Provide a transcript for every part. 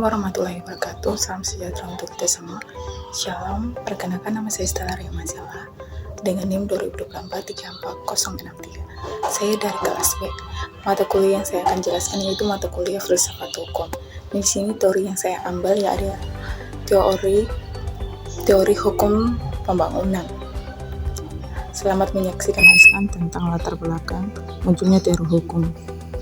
Assalamualaikum warahmatullahi wabarakatuh. Salam sejahtera untuk kita semua. Shalom. Perkenalkan, nama saya Stella Riamazala dengan NIM 2024-34063. Saya dari kelas B. Mata kuliah yang saya akan jelaskan yaitu mata kuliah filsafat hukum. Di sini teori yang saya ambil ya ada teori hukum pembangunan. Selamat menyaksikan tentang latar belakang munculnya teori hukum.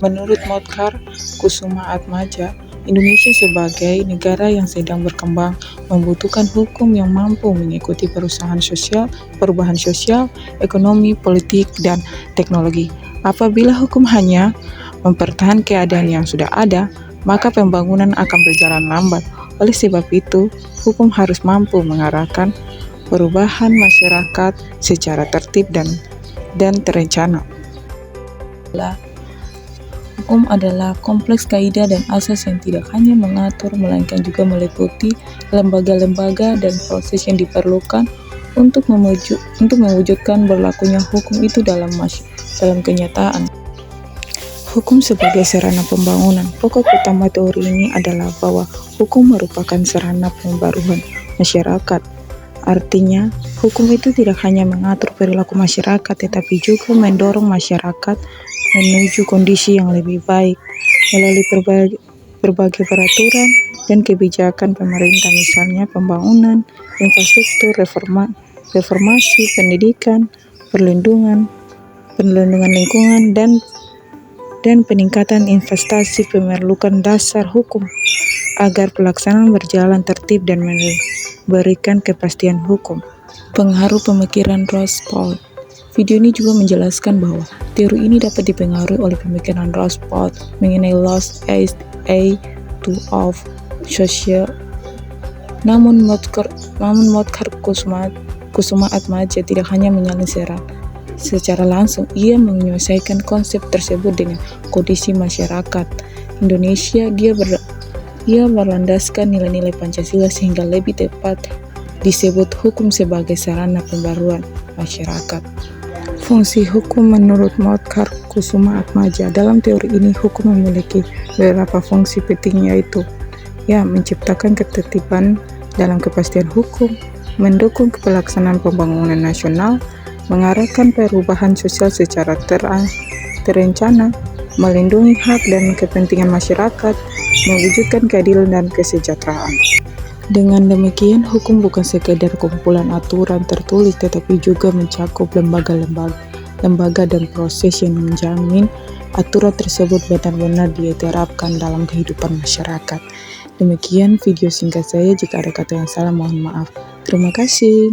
Menurut Motkar Kusuma Atmaja, Indonesia sebagai negara yang sedang berkembang membutuhkan hukum yang mampu mengikuti perubahan sosial, ekonomi, politik, dan teknologi. Apabila hukum hanya mempertahankan keadaan yang sudah ada, maka pembangunan akan berjalan lambat. Oleh sebab itu, hukum harus mampu mengarahkan perubahan masyarakat secara tertib dan terencana. Hukum adalah kompleks kaidah dan asas yang tidak hanya mengatur, melainkan juga meliputi lembaga-lembaga dan proses yang diperlukan untuk mewujudkan berlakunya hukum itu dalam kenyataan. Hukum sebagai sarana pembangunan. Pokok utama teori ini adalah bahwa hukum merupakan sarana pembaruan masyarakat. Artinya, hukum itu tidak hanya mengatur perilaku masyarakat, tetapi juga mendorong masyarakat menuju kondisi yang lebih baik melalui berbagai peraturan dan kebijakan pemerintah, misalnya pembangunan infrastruktur, reformasi pendidikan, perlindungan lingkungan, dan peningkatan investasi. Memerlukan dasar hukum agar pelaksanaan berjalan tertib dan memberikan kepastian hukum. Pengaruh pemikiran Rothbard. Video ini juga menjelaskan bahwa teori ini dapat dipengaruhi oleh pemikiran Rothbard mengenai laws as a tool of social. Namun Motkar Kusuma Atmaja tidak hanya menyelesaikan secara langsung, ia menyelesaikan konsep tersebut dengan kondisi masyarakat Indonesia. Dia berlandaskan nilai-nilai Pancasila sehingga lebih tepat disebut hukum sebagai sarana pembaruan masyarakat. Fungsi hukum menurut Motkar Kusuma Atmaja. Dalam teori ini, hukum memiliki beberapa fungsi penting, yaitu menciptakan ketertiban dalam kepastian hukum, mendukung pelaksanaan pembangunan nasional, mengarahkan perubahan sosial secara terencana, melindungi hak dan kepentingan masyarakat, mewujudkan keadilan dan kesejahteraan. Dengan demikian, hukum bukan sekedar kumpulan aturan tertulis, tetapi juga mencakup lembaga dan proses yang menjamin aturan tersebut benar-benar diterapkan dalam kehidupan masyarakat. Demikian video singkat saya. Jika ada kata yang salah, mohon maaf. Terima kasih.